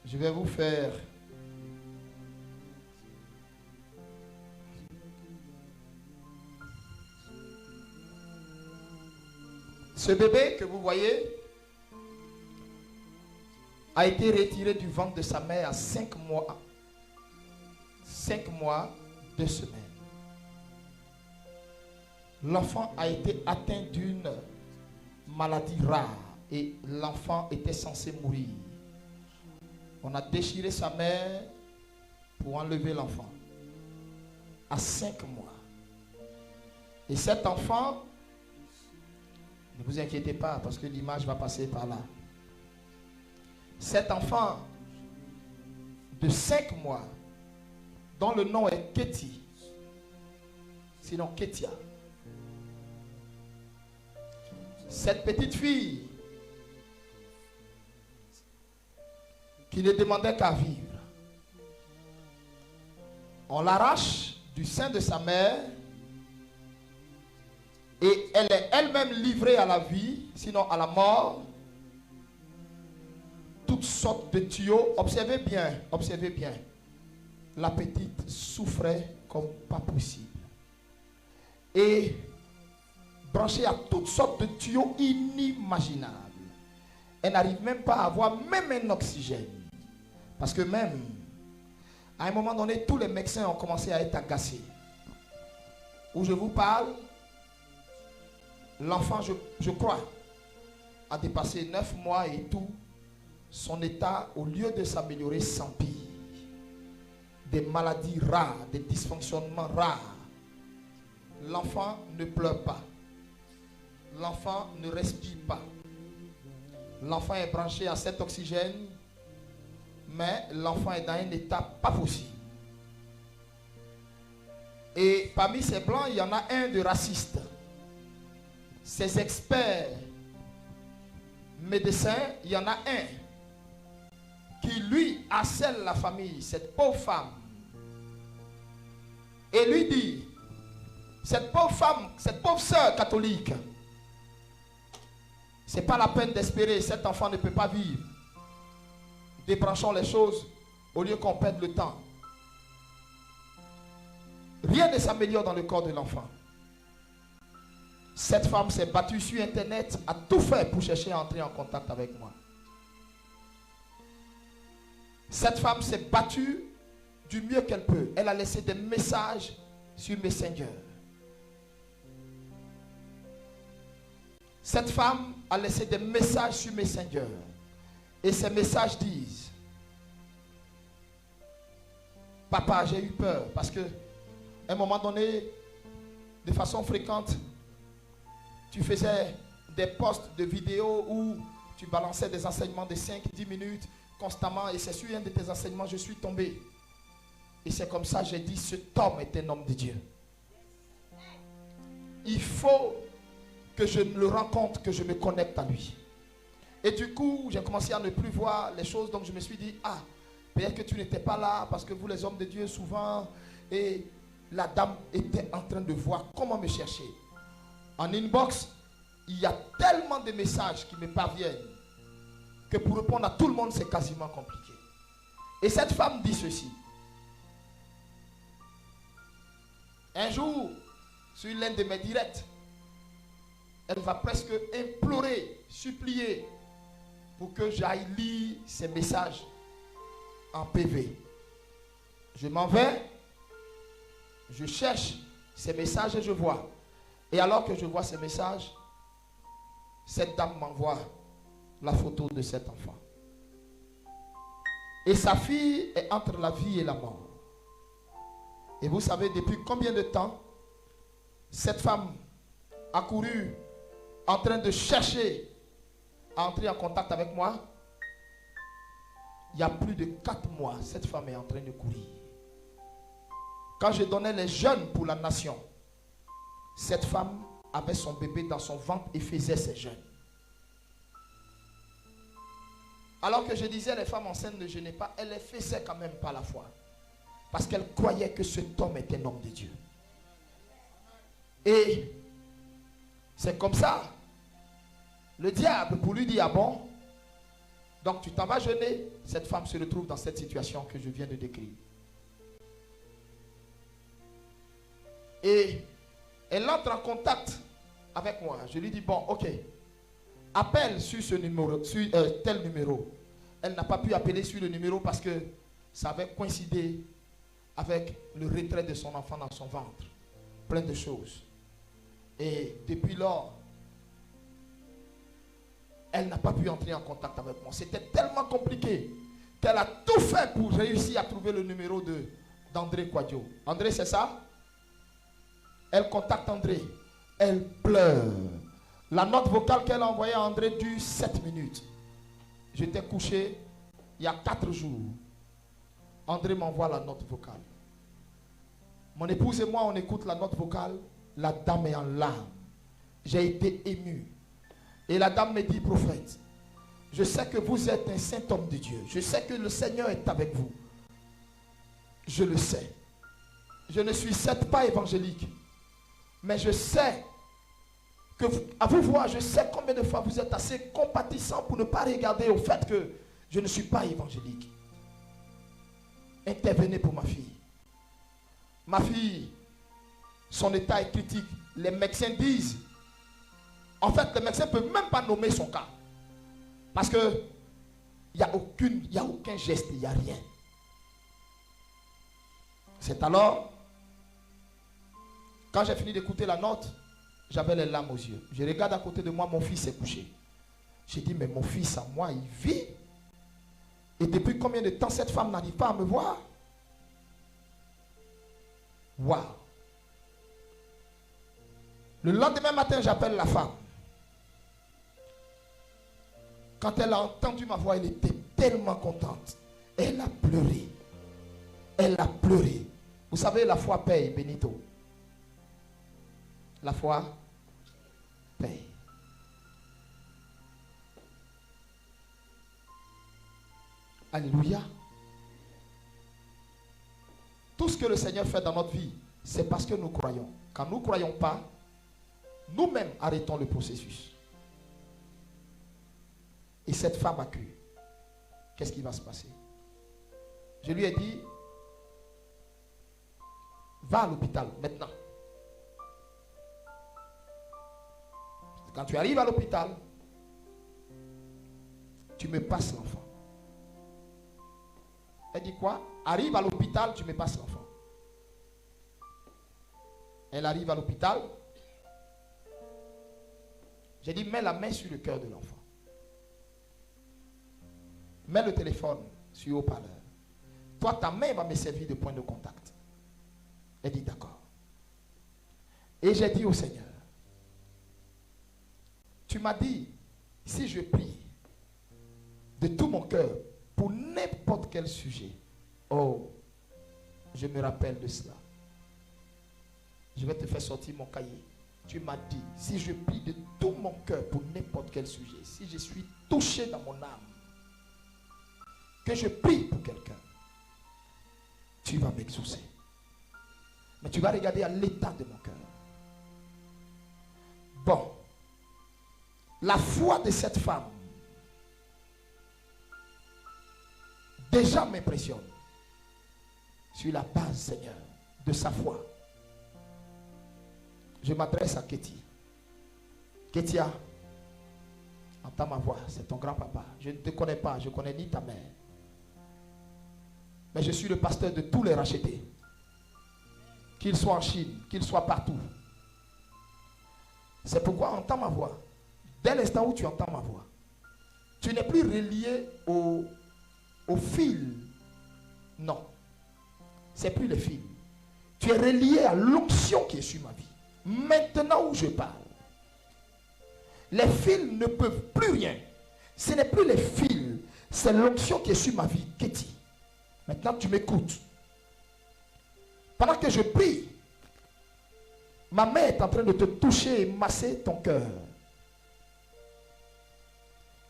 Je vais vous faire ce bébé que vous voyez a été retiré du ventre de sa mère à 5 mois. 5 mois, 2 semaines. L'enfant a été atteint d'une maladie rare et l'enfant était censé mourir. On a déchiré sa mère pour enlever l'enfant à 5 mois. Et cet enfant, ne vous inquiétez pas parce que l'image va passer par là. Cet enfant de 5 mois, dont le nom est Ketty, sinon Ketia. Cette petite fille qui ne demandait qu'à vivre, on l'arrache du sein de sa mère et elle est elle-même livrée à la vie, sinon à la mort. Toutes sortes de tuyaux. Observez bien. La petite souffrait comme pas possible. Et branchée à toutes sortes de tuyaux inimaginables. Elle n'arrive même pas à avoir même un oxygène. Parce que même, à un moment donné, tous les médecins ont commencé à être agacés. Où je vous parle, l'enfant, je crois, a dépassé 9 mois et tout. Son état, au lieu de s'améliorer, s'empire. Des maladies rares, des dysfonctionnements rares. L'enfant ne pleure pas. L'enfant ne respire pas. L'enfant est branché à cet oxygène, mais l'enfant est dans un état pas possible. Et parmi ces blancs, il y en a un de raciste. Ces experts médecins, il y en a un qui lui harcèle la famille, cette pauvre femme, et lui dit, cette pauvre femme, cette pauvre sœur catholique, c'est pas la peine d'espérer, cet enfant ne peut pas vivre. Débranchons les choses au lieu qu'on perde le temps. Rien ne s'améliore dans le corps de l'enfant. Cette femme s'est battue sur internet, a tout fait pour chercher à entrer en contact avec moi. Cette femme s'est battue du mieux qu'elle peut. Elle a laissé des messages sur Messenger. Cette femme a laissé des messages sur Messenger. Et ces messages disent: papa, j'ai eu peur parce que à un moment donné, de façon fréquente, tu faisais des posts de vidéos où tu balançais des enseignements de 5-10 minutes constamment, et c'est sur un de tes enseignements je suis tombé. Et c'est comme ça que j'ai dit, cet homme est un homme de Dieu. Il faut que je le rencontre, que je me connecte à lui. Et du coup, j'ai commencé à ne plus voir les choses, donc je me suis dit, ah, peut-être que tu n'étais pas là, parce que vous les hommes de Dieu souvent, et la dame était en train de voir comment me chercher. En inbox, il y a tellement de messages qui me parviennent que pour répondre à tout le monde, c'est quasiment compliqué. Et cette femme dit ceci. Un jour, sur l'un de mes directs, elle va presque implorer, supplier pour que j'aille lire ces messages en PV. Je m'en vais, je cherche ces messages et je vois. Et alors que je vois ces messages, cette dame m'envoie la photo de cet enfant. Et sa fille est entre la vie et la mort. Et vous savez depuis combien de temps cette femme a couru en train de chercher à entrer en contact avec moi? Il y a plus de 4 mois, cette femme est en train de courir. Quand je donnais les jeûnes pour la nation, cette femme avait son bébé dans son ventre et faisait ses jeûnes. Alors que je disais les femmes enceintes ne jeûnent pas, elle les faisait quand même par la foi. Parce qu'elle croyait que cet homme était un homme de Dieu. Et c'est comme ça. Le diable, pour lui dire, ah bon, Donc tu t'en vas jeûner, cette femme se retrouve dans cette situation que je viens de décrire. Et elle entre en contact avec moi. Je lui dis, bon, ok, appelle sur ce numéro, sur tel numéro. Elle n'a pas pu appeler sur le numéro parce que ça avait coïncidé avec le retrait de son enfant dans son ventre. Plein de choses. Et depuis lors, elle n'a pas pu entrer en contact avec moi. C'était tellement compliqué qu'elle a tout fait pour réussir à trouver le numéro d'André Kouadio. André, c'est ça? Elle contacte André. Elle pleure. La note vocale qu'elle a envoyée à André dure 7 minutes. J'étais couché il y a 4 jours. André m'envoie la note vocale. Mon épouse et moi, on écoute la note vocale. La dame est en larmes. J'ai été ému. Et la dame me dit, prophète, je sais que vous êtes un saint homme de Dieu. Je sais que le Seigneur est avec vous. Je le sais. Je ne suis certes pas évangélique. Mais je sais que, à vous voir, je sais combien de fois vous êtes assez compatissant pour ne pas regarder au fait que je ne suis pas évangélique. Intervenez pour ma fille. Ma fille, son état est critique. Les médecins disent, en fait, le médecin ne peut même pas nommer son cas. Parce que il n'y a aucun geste, il n'y a rien. C'est alors, quand j'ai fini d'écouter la note, j'avais les larmes aux yeux. Je regarde à côté de moi, mon fils est couché. J'ai dit, mais mon fils à moi, il vit. Et depuis combien de temps cette femme n'arrive pas à me voir? Waouh! Le lendemain matin, j'appelle la femme. Quand elle a entendu ma voix, elle était tellement contente. Elle a pleuré. Elle a pleuré. Vous savez, la foi paye, Benito. La foi paye. Alléluia. Tout ce que le Seigneur fait dans notre vie, c'est parce que nous croyons. Quand nous ne croyons pas, nous-mêmes arrêtons le processus. Et cette femme a cru. Qu'est-ce qui va se passer? Je lui ai dit, va à l'hôpital maintenant. Quand tu arrives à l'hôpital, tu me passes l'enfant. Elle dit quoi? Arrive à l'hôpital, tu me passes l'enfant. Elle arrive à l'hôpital. J'ai dit, mets la main sur le cœur de l'enfant. Mets le téléphone sur haut-parleur. Toi, ta main va me servir de point de contact. Elle dit, d'accord. Et j'ai dit au Seigneur, tu m'as dit, si je prie de tout mon cœur pour n'importe quel sujet, oh, je me rappelle de cela. Je vais te faire sortir mon cahier. Tu m'as dit, si je prie de tout mon cœur pour n'importe quel sujet, si je suis touché dans mon âme, que je prie pour quelqu'un, tu vas m'exaucer. Mais tu vas regarder à l'état de mon cœur. Bon, la foi de cette femme déjà m'impressionne. Sur la base, Seigneur, de sa foi. Je m'adresse à Kéti. Kétia, entends ma voix, c'est ton grand-papa. Je ne te connais pas, je ne connais ni ta mère. Mais je suis le pasteur de tous les rachetés. Qu'ils soient en Chine, qu'ils soient partout. C'est pourquoi entends ma voix. Dès l'instant où tu entends ma voix, tu n'es plus relié au fil. Non. C'est plus le fil. Tu es relié à l'onction qui est sur ma vie. Maintenant où je parle, les fils ne peuvent plus rien. Ce n'est plus les fils, c'est l'onction qui est sur ma vie. Kéti, maintenant tu m'écoutes. Pendant que je prie, ma main est en train de te toucher et masser ton cœur.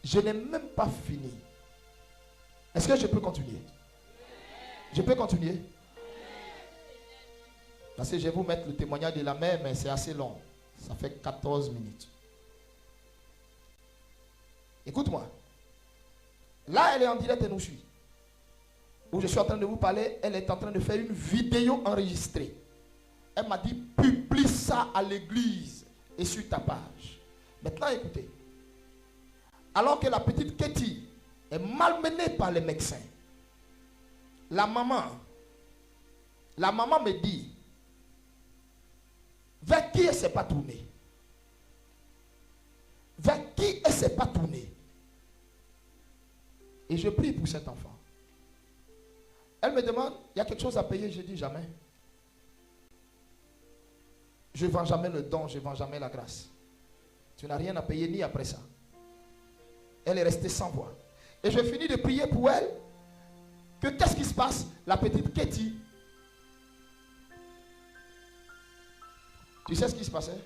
Je n'ai même pas fini. Est-ce que je peux continuer? Je peux continuer? Parce que je vais vous mettre le témoignage de la mère, mais c'est assez long. Ça fait 14 minutes. Écoute-moi. Là, elle est en direct et nous suit. Où je suis en train de vous parler, elle est en train de faire une vidéo enregistrée. Elle m'a dit, publie ça à l'église et sur ta page. Maintenant, écoutez. Alors que la petite Katie est malmenée par les médecins, la maman me dit, vers qui elle ne s'est pas tournée? Vers qui elle ne s'est pas tournée? Et je prie pour cet enfant. Elle me demande, il y a quelque chose à payer? Je dis jamais. Je ne vends jamais le don, je ne vends jamais la grâce. Tu n'as rien à payer ni après ça. Elle est restée sans voix. Et je finis de prier pour elle. Que qu'est-ce qui se passe? La petite Katie. Tu sais ce qui se passait?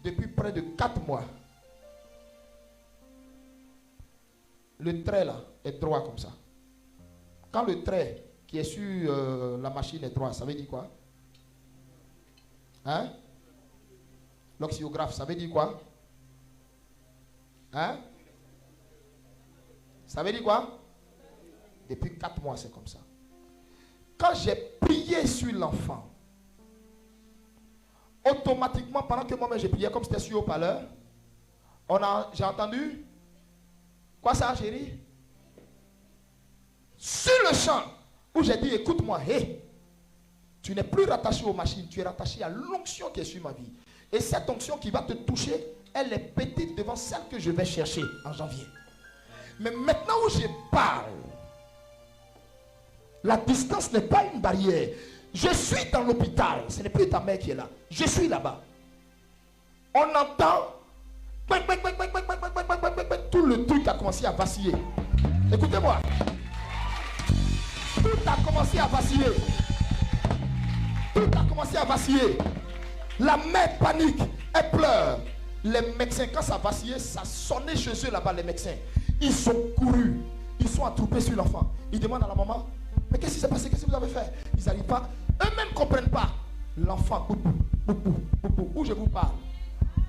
Depuis près de 4 mois. Le trait là est droit comme ça. Quand le trait qui est sur la machine est droit, ça veut dire quoi? Hein? L'oxyographe, ça veut dire quoi? Hein? Ça veut dire quoi? Depuis 4 mois, c'est comme ça. Quand j'ai prié sur l'enfant, automatiquement, pendant que moi-même j'ai prié, comme c'était sur haut-parleur, j'ai entendu. Quoi ça, chérie? Sur le champ, où j'ai dit, écoute-moi, hé, tu n'es plus rattaché aux machines, tu es rattaché à l'onction qui est sur ma vie. Et cette onction qui va te toucher, elle est petite devant celle que je vais chercher en janvier. Mais maintenant où je parle, la distance n'est pas une barrière. Je suis dans l'hôpital, ce n'est plus ta mère qui est là. Je suis là-bas. On entend, tout le truc a commencé à vaciller. Écoutez-moi. Tout a commencé à vaciller. Tout a commencé à vaciller. La mère panique, elle pleure. Les médecins, quand ça vacillait, ça sonnait chez eux là-bas, les médecins. Ils sont courus. Ils sont attroupés sur l'enfant. Ils demandent à la maman, mais qu'est-ce qui s'est passé? Qu'est-ce que vous avez fait? Ils n'arrivent pas. Eux-mêmes ne comprennent pas. L'enfant, où je vous parle,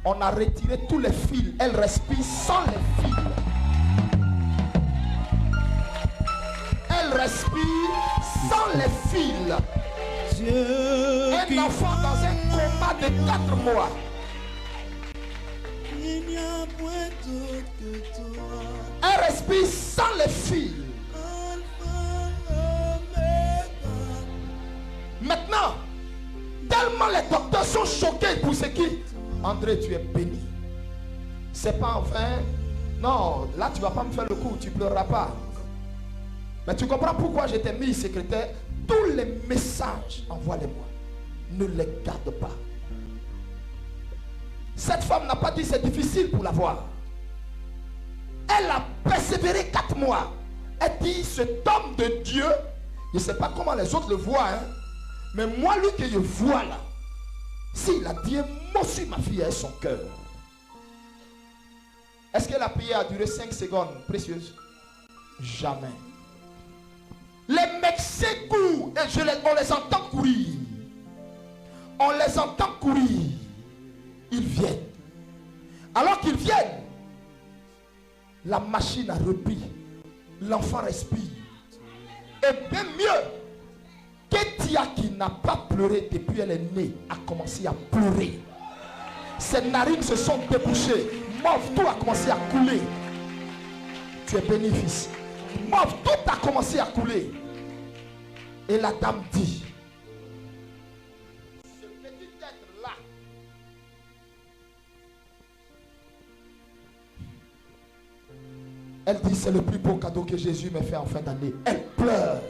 on a retiré tous les fils. Elle respire sans les fils. Elle respire sans les fils. Un enfant dans un coma de 4 mois. Il n'y a point d'autre que toi. Elle respire sans les fils. Maintenant, tellement les docteurs sont choqués pour ce qui. André, tu es béni. C'est pas enfin. Non, là tu vas pas me faire le coup, tu pleureras pas. Mais tu comprends pourquoi je t'ai mis secrétaire. Tous les messages, envoie-les-moi. Ne les garde pas. Cette femme n'a pas dit c'est difficile pour l'avoir. Elle a persévéré 4 mois. Elle dit cet homme de Dieu, je ne sais pas comment les autres le voient, hein, mais moi lui que je vois là, s'il a dit un mot sur ma fille et son cœur. Est-ce que la prière a duré 5 secondes précieuses? Jamais. Les médecins courent et on les entend courir. On les entend courir. Ils viennent. Alors qu'ils viennent, la machine a repris. L'enfant respire. Et bien mieux, Ketia qui n'a pas pleuré depuis elle est née a commencé à pleurer. Ses narines se sont débouchées. Tout a commencé à couler. Tu es béni, fils. Tout a commencé à couler. Et la dame dit, ce petit être là, elle dit, c'est le plus beau cadeau que Jésus m'a fait en fin d'année. Elle pleure.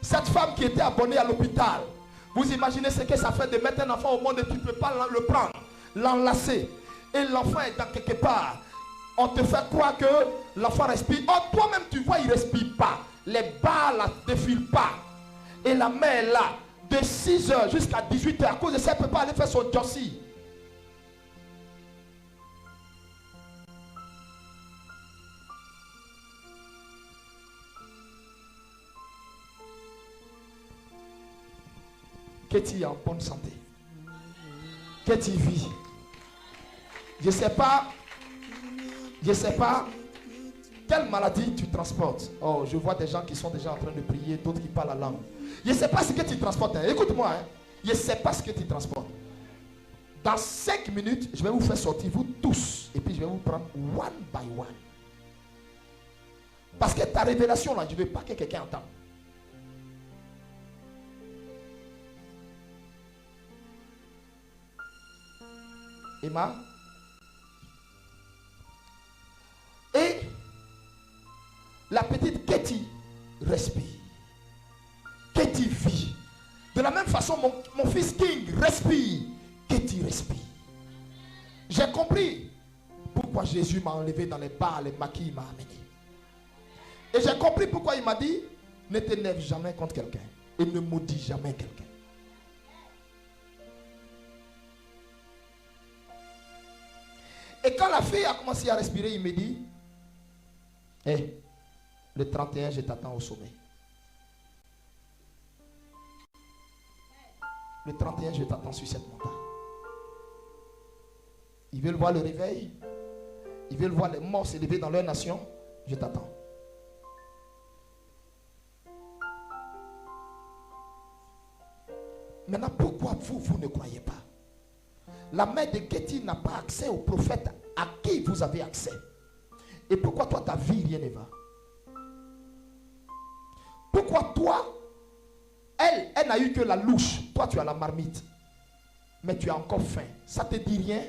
Cette femme qui était abonnée à l'hôpital, vous imaginez ce que ça fait de mettre un enfant au monde et tu ne peux pas le prendre, l'enlacer. Et l'enfant est dans quelque part. On te fait croire que l'enfant respire. Oh, toi-même, tu vois, il ne respire pas. Les balles ne défilent pas. Et la mère est là, de 6h jusqu'à 18h. À cause de ça, elle ne peut pas aller faire son jossi. Katie est en bonne santé. Katie vit. Je ne sais pas Je ne sais pas quelle maladie tu transportes. Oh, je vois des gens qui sont déjà en train de prier, d'autres qui parlent la langue. Je ne sais pas ce que tu transportes. Hein. Écoute-moi. Hein. Je ne sais pas ce que tu transportes. Dans 5 minutes, je vais vous faire sortir vous tous. Et puis je vais vous prendre one by one. Parce que ta révélation là, je ne veux pas que quelqu'un entende. Emma. Et la petite Katie respire. Katie vit. De la même façon, mon fils King respire. Katie respire. J'ai compris pourquoi Jésus m'a enlevé dans les bars, les maquis, il m'a amené. Et j'ai compris pourquoi il m'a dit, ne t'énerve jamais contre quelqu'un. Et ne maudis jamais quelqu'un. Et quand la fille a commencé à respirer, il me dit, hé, le 31, je t'attends au sommet. Le 31, je t'attends sur cette montagne. Ils veulent voir le réveil. Ils veulent voir les morts s'élever dans leur nation. Je t'attends. Maintenant, pourquoi vous ne croyez pas? La mère de Katie n'a pas accès au prophète à qui vous avez accès. Et pourquoi toi, ta vie, rien ne va? Pourquoi toi, elle n'a eu que la louche. Toi, tu as la marmite. Mais tu as encore faim. Ça te dit rien?